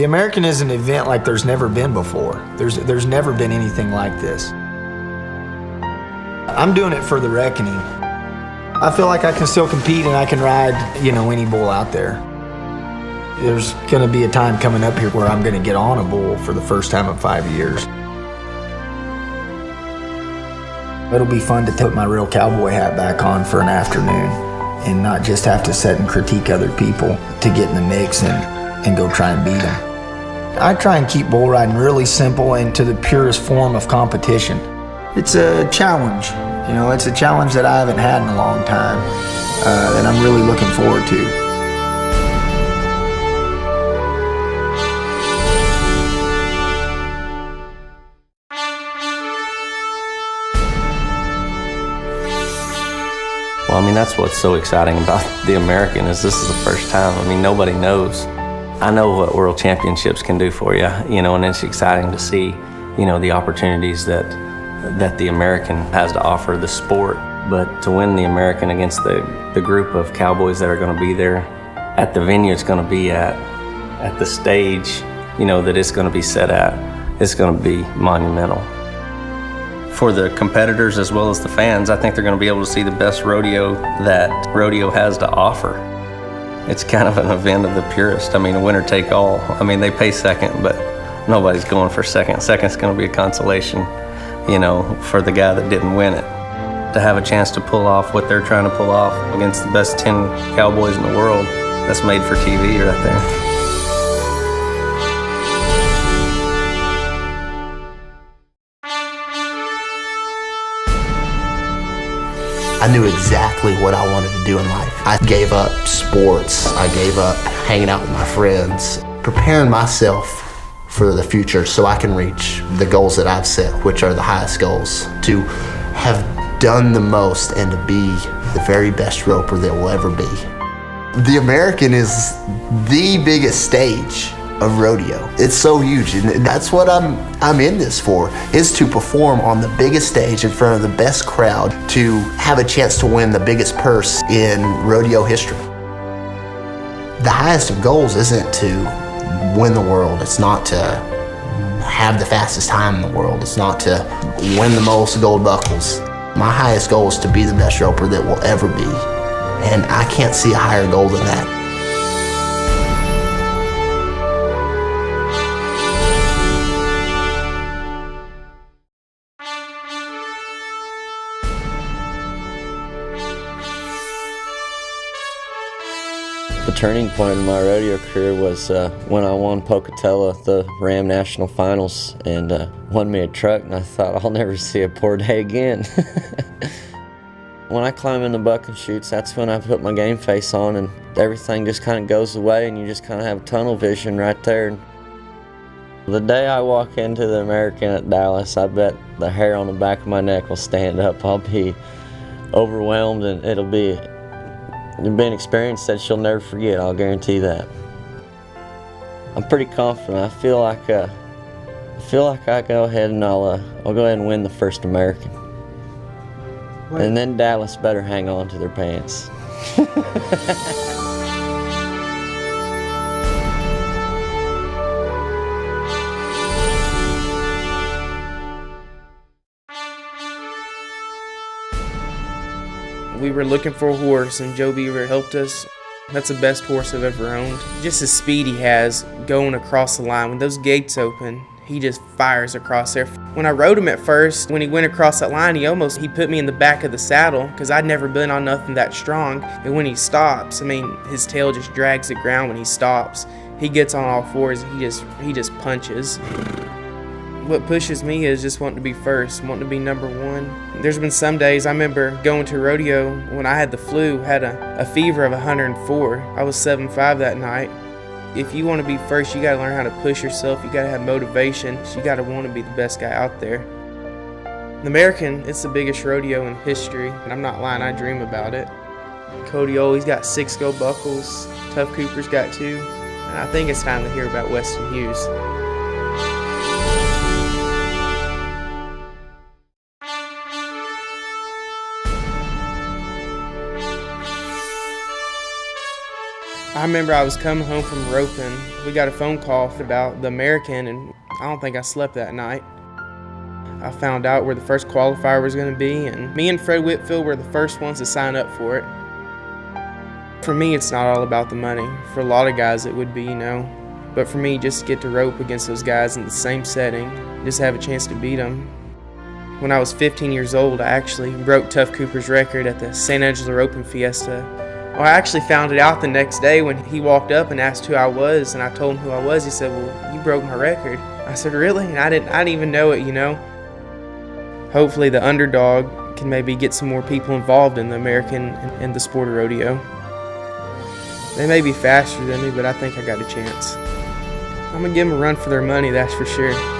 The American is an event like there's never been before. There's never been anything like this. I'm doing it for the reckoning. I feel like I can still compete and I can ride, any bull out there. There's gonna be a time coming up here where I'm gonna get on a bull for the first time in 5 years. It'll be fun to put my real cowboy hat back on for an afternoon and not just have to sit and critique other people to get in the mix and go try and beat them. I try and keep bull riding really simple and to the purest form of competition. It's a challenge. It's a challenge that I haven't had in a long time that I'm really looking forward to. Well, that's what's so exciting about the American is this is the first time. Nobody knows. I know what World Championships can do for you, and it's exciting to see, the opportunities that the American has to offer the sport. But to win the American against the group of cowboys that are going to be there at the venue it's going to be at the stage, that it's going to be set at, it's going to be monumental. For the competitors as well as the fans, I think they're going to be able to see the best rodeo that rodeo has to offer. It's kind of an event of the purest. A winner take all. They pay second, but nobody's going for second. Second's going to be a consolation, for the guy that didn't win it. To have a chance to pull off what they're trying to pull off against the best 10 cowboys in the world, that's made for TV right there. I knew exactly what I wanted to do in life. I gave up sports. I gave up hanging out with my friends, preparing myself for the future so I can reach the goals that I've set, which are the highest goals, to have done the most and to be the very best roper that will ever be. The American is the biggest stage of rodeo. It's so huge, and that's what I'm in this for, is to perform on the biggest stage in front of the best crowd, to have a chance to win the biggest purse in rodeo history. The highest of goals isn't to win the world. It's not to have the fastest time in the world. It's not to win the most gold buckles. My highest goal is to be the best roper that will ever be, and I can't see a higher goal than that. The turning point in my rodeo career was when I won Pocatello, the Ram National Finals, and won me a truck, and I thought I'll never see a poor day again. When I climb in the buck and shoots, that's when I put my game face on, and everything just kind of goes away, and you just kind of have tunnel vision right there. The day I walk into the American at Dallas, I bet the hair on the back of my neck will stand up. I'll be overwhelmed, and it'll be an experience that you'll never forget, I'll guarantee that. I'm pretty confident. I feel like I go ahead and I'll go ahead and win the first American. Wait. And then Dallas better hang on to their pants. We were looking for a horse, and Joe Beaver helped us. That's the best horse I've ever owned. Just the speed he has going across the line. When those gates open, he just fires across there. When I rode him at first, when he went across that line, he put me in the back of the saddle because I'd never been on nothing that strong. And when he stops, his tail just drags the ground when he stops. He gets on all fours, and he just punches. What pushes me is just wanting to be first, wanting to be number one. There's been some days, I remember going to rodeo when I had the flu, had a fever of 104. I was 7'5" that night. If you want to be first, you got to learn how to push yourself. You got to have motivation. You got to want to be the best guy out there. The American, it's the biggest rodeo in history, and I'm not lying, I dream about it. Cody always got 6 gold buckles. Tough Cooper's got 2. And I think it's time to hear about Weston Hughes. I remember I was coming home from roping. We got a phone call about the American, and I don't think I slept that night. I found out where the first qualifier was going to be, and me and Fred Whitfield were the first ones to sign up for it. For me, it's not all about the money. For a lot of guys, it would be, But for me, just to get to rope against those guys in the same setting, just have a chance to beat them. When I was 15 years old, I actually broke Tough Cooper's record at the San Angelo Roping Fiesta. Well, I actually found it out the next day when he walked up and asked who I was, and I told him who I was. He said, "Well, you broke my record." I said, "Really?" And I didn't even know it, Hopefully the underdog can maybe get some more people involved in the American and the sport of rodeo. They may be faster than me, but I think I got a chance. I'm going to give them a run for their money, that's for sure.